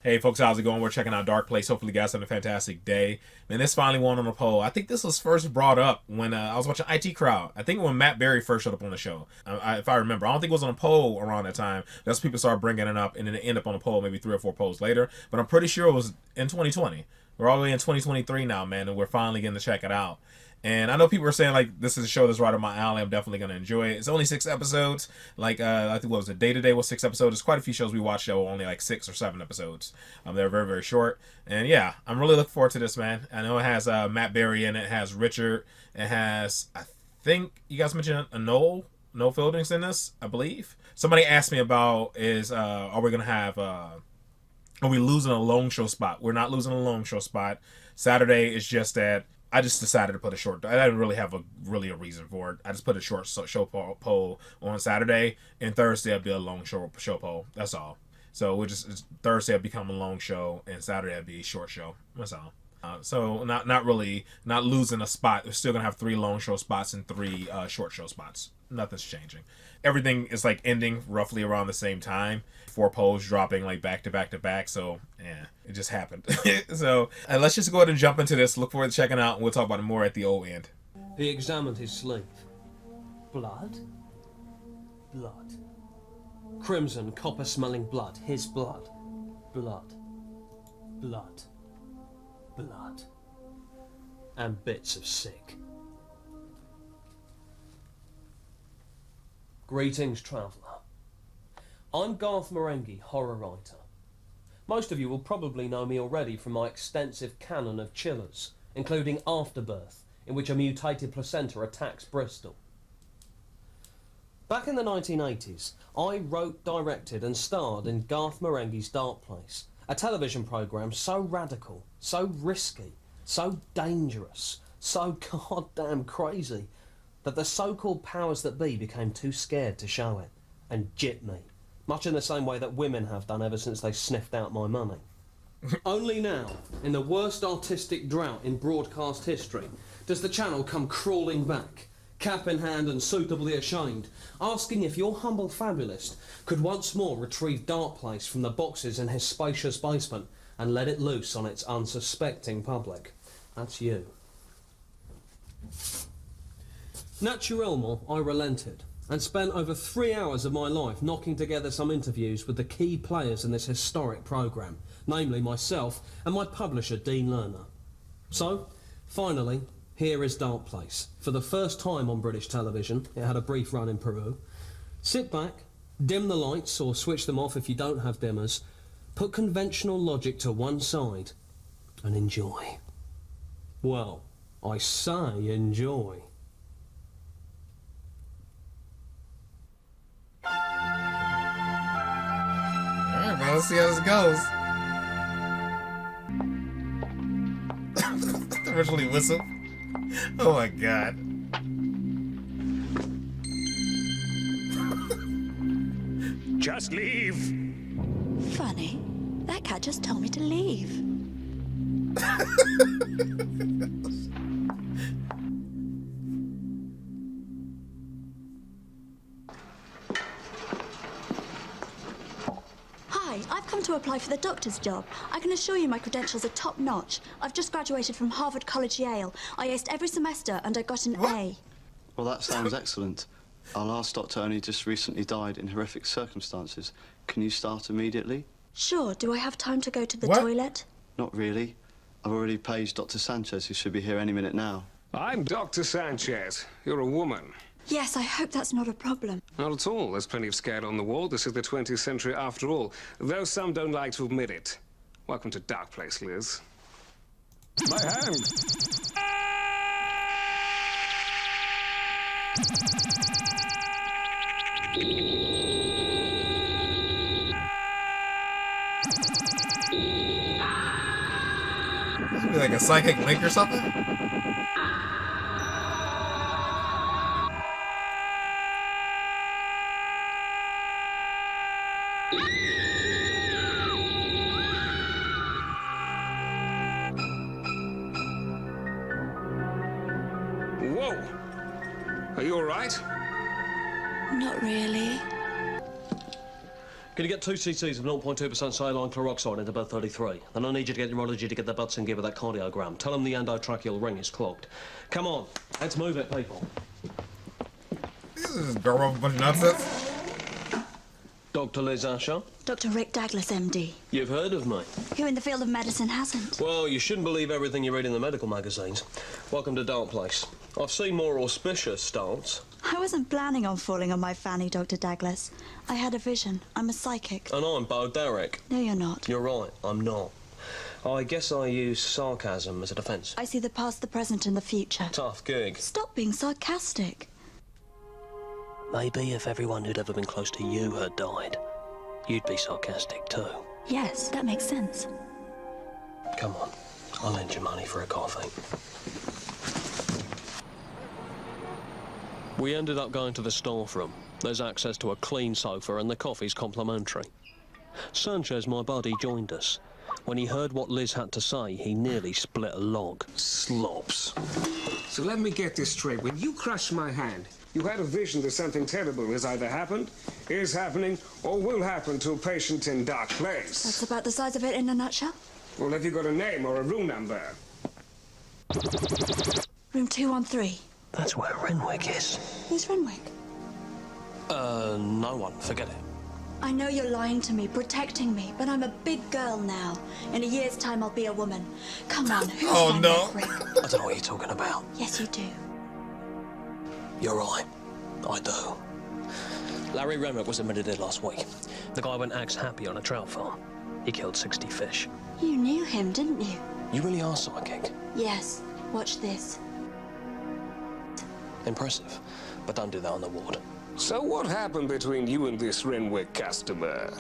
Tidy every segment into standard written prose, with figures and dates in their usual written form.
Hey folks, how's it going? We're checking out Darkplace. Hopefully you guys had a fantastic day. Man, this finally won on a poll. I think this was first brought up when I was watching IT Crowd. I think when Matt Berry first showed up on the show. If I remember. I don't think it was on a poll around that time. That's people started bringing it up and then it ended up on a poll maybe 3 or 4 polls later. But I'm pretty sure it was in 2020. We're all the way in 2023 now, man, and we're finally getting to check it out. And I know people are saying like this is a show that's right up my alley. I'm definitely gonna enjoy it. It's only 6 episodes. Like I think what was it? Day to Day was 6 episodes. There's quite a few shows we watched that were only like 6 or 7 episodes. They're very very short. And yeah, I'm really looking forward to this, man. I know it has Matt Berry in it. It has Richard. It has I think you guys mentioned a Noel Fielding's in this. I believe somebody asked me about is are we gonna have are we losing a long show spot? We're not losing a long show spot. Saturday is just that I just decided to put a short. I didn't really have a reason for it. I just put a short show poll on Saturday, and Thursday I'll be a long show poll. That's all. So we just Thursday will become a long show, and Saturday will be a short show. That's all. So not really not losing a spot. We're still gonna have 3 long show spots and 3 short show spots. Nothing's changing. Everything is like ending roughly around the same time. 4 polls dropping like back to back to back. So yeah, it just happened. So let's just go ahead and jump into this. Look forward to checking out, and we'll talk about it more at the old end. He examined his sleeve. Blood? Blood. Crimson, copper-smelling blood. His blood. Blood. Blood. Blood. And bits of sick. Greetings, traveller. I'm Garth Marenghi, horror writer. Most of you will probably know me already from my extensive canon of chillers, including Afterbirth, in which a mutated placenta attacks Bristol. Back in the 1980s, I wrote, directed and starred in Garth Marenghi's Darkplace, a television programme so radical, so risky, so dangerous, so goddamn crazy, that the so-called powers that be became too scared to show it, and gypped me, much in the same way that women have done ever since they sniffed out my money. Only now, in the worst artistic drought in broadcast history, does the channel come crawling back, cap in hand and suitably ashamed, asking if your humble fabulist could once more retrieve Darkplace from the boxes in his spacious basement and let it loose on its unsuspecting public. That's you. Naturellement, I relented and spent over 3 hours of my life knocking together some interviews with the key players in this historic programme, namely myself and my publisher Dean Lerner. So, finally, here is Darkplace. For the first time on British television, it had a brief run in Peru. Sit back, dim the lights or switch them off if you don't have dimmers, put conventional logic to one side and enjoy. Well, I say enjoy. Alright, man, let's see how this goes. Originally whistle. Oh my god. Just leave. Funny. That cat just told me to leave. Hi, I've come to apply for the doctor's job. I can assure you my credentials are top-notch. I've just graduated from Harvard College Yale. I aced every semester and I got an A. Well, that sounds excellent. Our last doctor only just recently died in horrific circumstances. Can you start immediately? Sure, do I have time to go to the What? toilet? Not really. I've already paged Dr. Sanchez, who should be here any minute now. I'm Dr. Sanchez. You're a woman. Yes, I hope that's not a problem. Not at all. There's plenty of scale on the wall. This is the 20th century after all, though some don't like to admit it. Welcome to Darkplace, Liz. My hand! This would be like a psychic link or something? Whoa! Are you all right? Not really. Can you get 2 cc's of 0.2% saline chloroxide into bed 33? Then I need you to get urology to get their butts in gear with that cardiogram. Tell them the endotracheal ring is clogged. Come on, let's move it, people. This is just girl off a bunch of nonsense. Dr. Liz Asher. Dr. Rick Douglas, MD. You've heard of me. Who in the field of medicine hasn't? Well, you shouldn't believe everything you read in the medical magazines. Welcome to Darkplace. I've seen more auspicious starts. I wasn't planning on falling on my fanny, Dr. Douglas. I had a vision. I'm a psychic. And I'm Bo Derek. No, you're not. You're right, I'm not. I guess I use sarcasm as a defence. I see the past, the present, and the future. Tough gig. Stop being sarcastic. Maybe if everyone who'd ever been close to you had died, you'd be sarcastic too. Yes, that makes sense. Come on, I'll lend you money for a coffee. We ended up going to the staff room. There's access to a clean sofa and the coffee's complimentary. Sanchez, my buddy, joined us. When he heard what Liz had to say, he nearly split a log. Slops. So let me get this straight. When you crushed my hand, you had a vision that something terrible has either happened, is happening, or will happen to a patient in Darkplace. That's about the size of it in a nutshell. Well, have you got a name or a room number? Room 213. That's where Renwick is. Who's Renwick? No one. Forget it. I know you're lying to me, protecting me, but I'm a big girl now. In a year's time, I'll be a woman. Come on, who's Oh, no. Rick? I don't know what you're talking about. Yes, you do. You're right. I do. Larry Renwick was admitted here last week. The guy went axe happy on a trout farm. He killed 60 fish. You knew him, didn't you? You really are psychic. Yes. Watch this. Impressive. But don't do that on the ward. So what happened between you and this Renwick customer?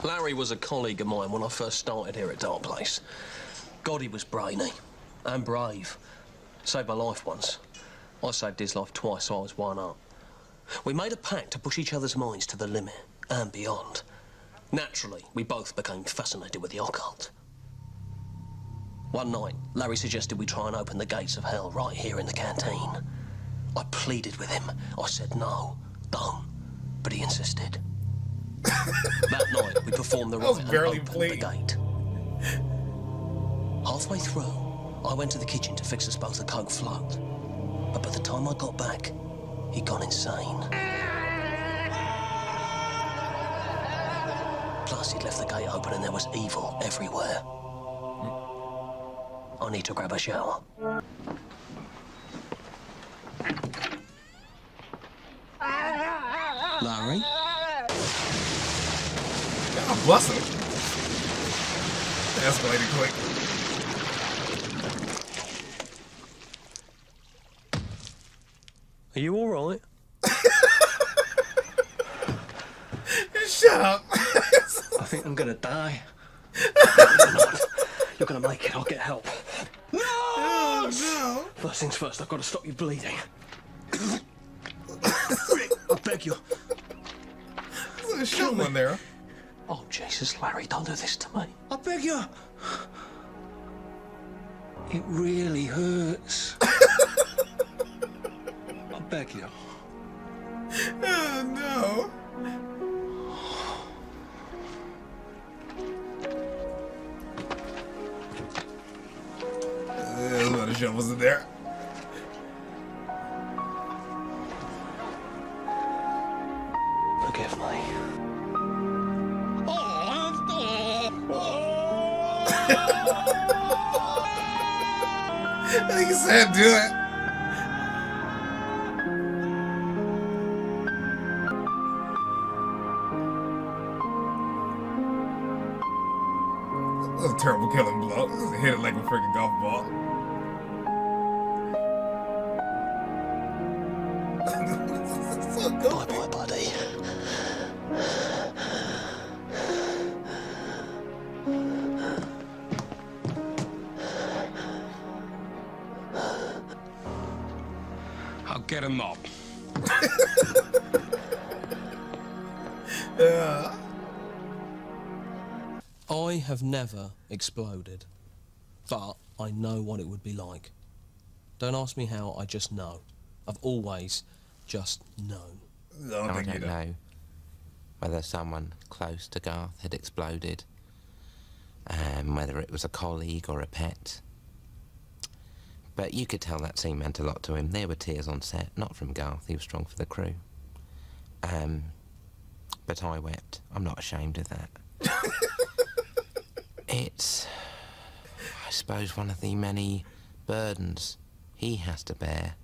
Larry was a colleague of mine when I first started here at Darkplace. God, he was brainy. And brave. Saved my life once. I saved his life twice, so I was one up. We made a pact to push each other's minds to the limit and beyond. Naturally, we both became fascinated with the occult. One night, Larry suggested we try and open the gates of hell right here in the canteen. I pleaded with him. I said no, don't. But he insisted. That night, we performed the rite and opened the gate. Halfway through, I went to the kitchen to fix us both a Coke float. But by the time I got back, he'd gone insane. Plus, he'd left the gate open and there was evil everywhere. I need to grab a shower. Larry? God bless him. Escalated quick. Are you all right? Shut up. I think I'm gonna die. You're gonna make it. I'll get help. No! Oh, no. First things first, I've got to stop you bleeding. Rick, I beg you. There's a shotgun there. Oh, Jesus, Larry, don't do this to me. I beg you. It really hurts. I beg you. Oh, no. There's a lot of shovels in there. Forgive me. I think he said do it. That was a terrible killing blow. It hit it like a freaking golf ball. So good. Bye-bye, buddy. I'll get him up. Yeah. I have never exploded, but I know what it would be like. Don't ask me how, I just know. I've always just known. I don't know whether someone close to Garth had exploded, whether it was a colleague or a pet. But you could tell that scene meant a lot to him. There were tears on set, not from Garth, he was strong for the crew. But I wept. I'm not ashamed of that. It's, I suppose, one of the many burdens he has to bear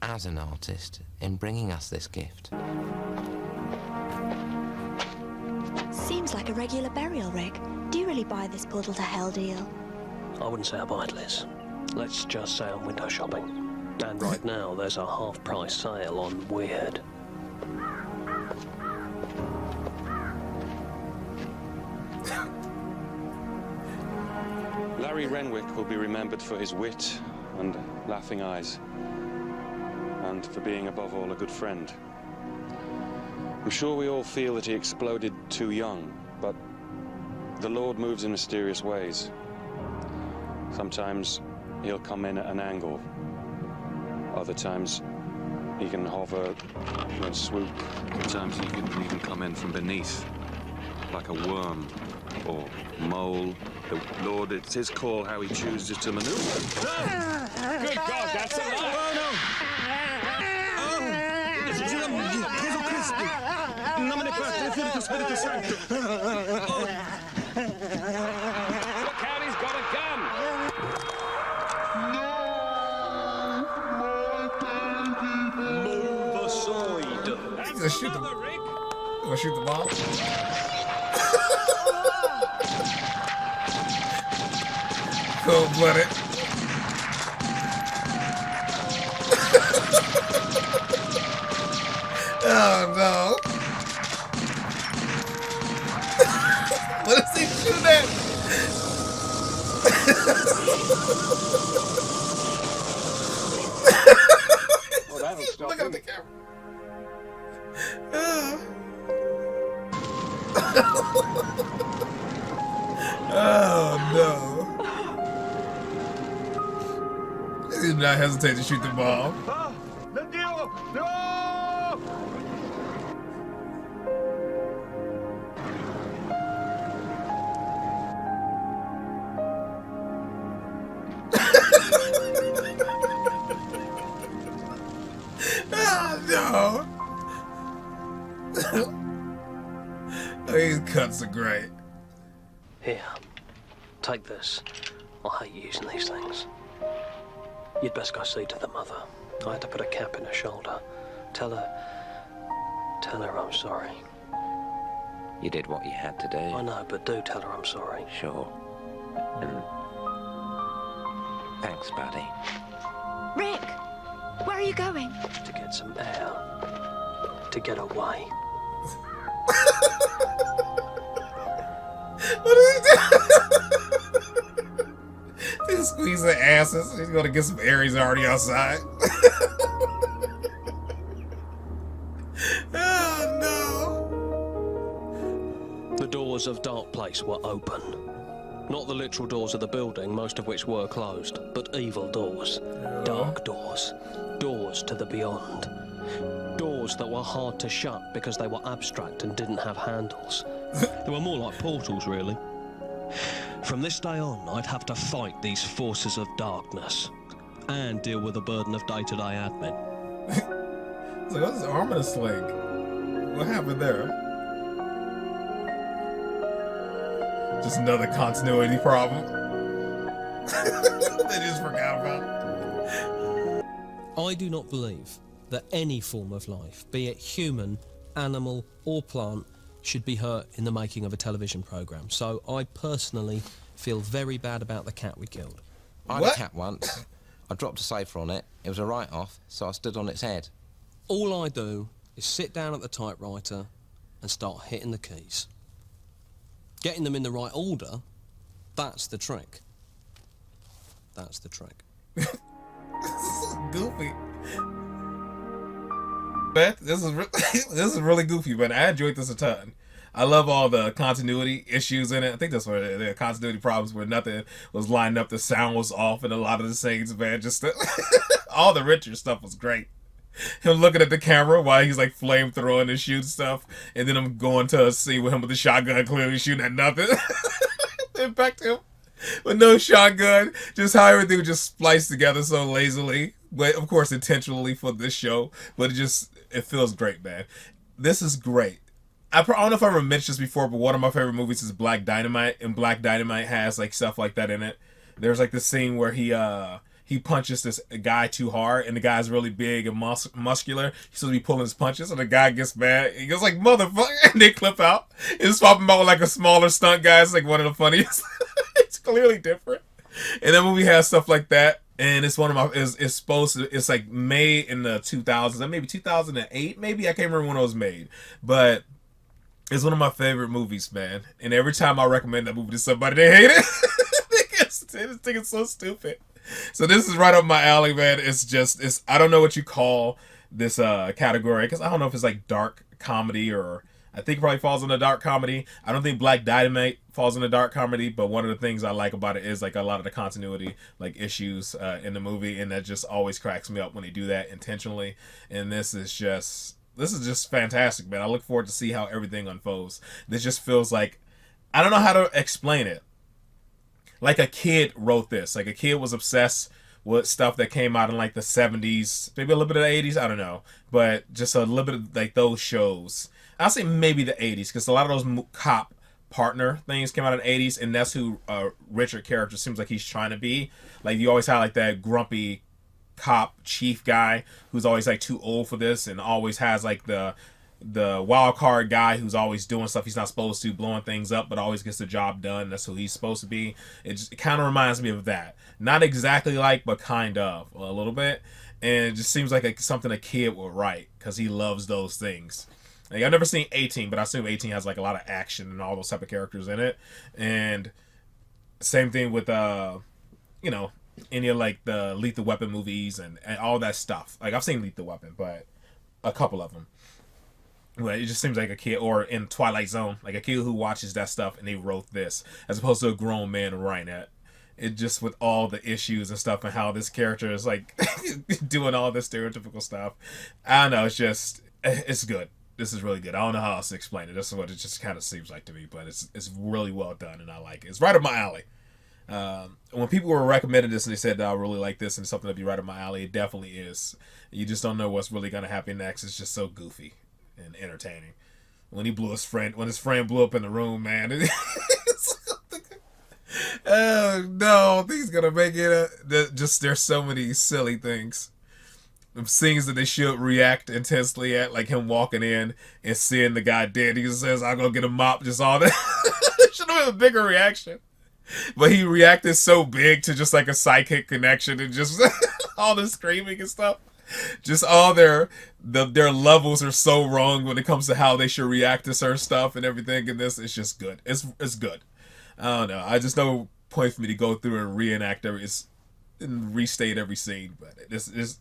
as an artist in bringing us this gift. Seems like a regular burial rig. Do you really buy this portal to hell deal? I wouldn't say I buy it, Liz. Let's just say I'm window shopping. And right now, there's a half-price sale on Weird. Larry Renwick will be remembered for his wit and laughing eyes, and for being, above all, a good friend. I'm sure we all feel that he exploded too young, but the Lord moves in mysterious ways. Sometimes he'll come in at an angle. Other times he can hover and swoop. Sometimes he can even come in from beneath, like a worm or mole. The Lord, it's his call how he chooses to maneuver. Good God, that's a lot! Oh, no! Gesù Cristo! Nomine Patri, Filii, Spiritus Sancto! Look out, he's got a gun! Move aside! That's gonna shoot another them. rig! You wanna shoot the ball? Cold-blooded. Oh no. What is he shooting at? Oh, that'll stop Look him. at the camera. Oh no. He did not hesitate to shoot the ball. Ah! Le Dio! No! Oh no. These cuts are great. Here, take this. I hate using these things. You'd best go see to the mother. I had to put a cap in her shoulder. Tell her I'm sorry. You did what you had to do. I know, but do tell her I'm sorry. Sure. And thanks, buddy. Rick, where are you going? To get some air. To get away. What is he doing? He's squeezing asses. He's gonna get some air. He's already outside. Oh no. The doors of Darkplace were open. Not the literal doors of the building, most of which were closed, but evil doors. Dark doors. Doors to the beyond. Doors that were hard to shut because they were abstract and didn't have handles. They were more like portals, really. From this day on, I'd have to fight these forces of darkness and deal with the burden of day-to-day admin. So what's his arm in a sling? What happened there? Just another continuity problem. They just forgot about it. I do not believe that any form of life, be it human, animal or plant, should be hurt in the making of a television programme. So I personally feel very bad about the cat we killed. I had What? a cat once. I dropped a safer on it. It was a write-off, so I stood on its head. All I do is sit down at the typewriter and start hitting the keys. Getting them in the right order, that's the trick. That's the trick. Goofy. Beth, this is really goofy, but I enjoyed this a ton. I love all the continuity issues in it. I think that's where the continuity problems where nothing was lined up, the sound was off, and a lot of the scenes, man, just all the Richard stuff was great. Him looking at the camera while he's like flamethrowing and shooting stuff, and then I'm going to a scene with him with the shotgun clearly shooting at nothing. Then back to him with no shotgun, just how everything was just spliced together so lazily, but of course intentionally for this show. But it feels great, man. This is great. I don't know if I ever mentioned this before, but one of my favorite movies is Black Dynamite, and Black Dynamite has like stuff like that in it. There's like this scene where he punches this guy too hard, and the guy's really big and muscular. He's supposed to be pulling his punches, and the guy gets mad. He goes like, "Motherfucker!" And they clip out. It's swapping out with like a smaller stunt guy. It's like one of the funniest. It's clearly different. And that movie has stuff like that. And it's one of my, it's supposed to, it's like made in the 2000s, maybe 2008, maybe, I can't remember when it was made. But it's one of my favorite movies, man. And every time I recommend that movie to somebody, they hate it. They think it's so stupid. So this is right up my alley, man. It's I don't know what you call this category, because I don't know if it's like dark comedy, or I think it probably falls in the dark comedy. I don't think Black Dynamite falls in the dark comedy, but one of the things I like about it is like a lot of the continuity like issues in the movie, and that just always cracks me up when they do that intentionally. And this is just fantastic, man. I look forward to see how everything unfolds. This just feels like, I don't know how to explain it. Like a kid wrote this. Like a kid was obsessed with stuff that came out in like the 70s, maybe a little bit of the 80s, I don't know. But just a little bit of like those shows. I'll say maybe the 80s, because a lot of those cop partner things came out in the 80s, and that's who Richard character seems like he's trying to be. Like you always have like that grumpy cop chief guy who's always like too old for this, and always has like the wild card guy who's always doing stuff he's not supposed to, blowing things up, but always gets the job done. That's who he's supposed to be. It kind of reminds me of that. Not exactly like, but kind of a little bit. And it just seems like something a kid would write, because he loves those things. Like, I've never seen 18, but I assume 18 has like a lot of action and all those type of characters in it. And same thing with any of like the Lethal Weapon movies and all that stuff. Like I've seen Lethal Weapon, but a couple of them. Well, it just seems like a kid, or in Twilight Zone, like a kid who watches that stuff and they wrote this, as opposed to a grown man writing it. It just, with all the issues and stuff, and how this character is like doing all this stereotypical stuff. I don't know, it's good. This is really good. I don't know how else to explain it. This is what it just kind of seems like to me, but it's really well done, and I like it. It's right up my alley. When people were recommending this and they said that I really like this and something to be right up my alley, it definitely is. You just don't know what's really going to happen next. It's just so goofy and entertaining. When his friend blew up in the room, man. Oh no, he's gonna make it. There's so many silly things. Scenes that they should react intensely at, like him walking in and seeing the guy dead. He just says, "I'll go get a mop." Just all that. Should have been a bigger reaction. But he reacted so big to just like a psychic connection and just all the screaming and stuff. Just all their levels are so wrong when it comes to how they should react to certain stuff and everything. And this is just good. It's good. I don't know. I just no point for me to go through and reenact and restate every scene. But this is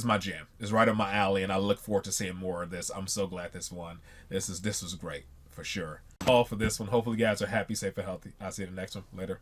my jam. It's right up my alley, and I look forward to seeing more of this. I'm so glad this won. This was great for sure. All for this one. Hopefully you guys are happy, safe, and healthy. I'll see you in the next one. Later.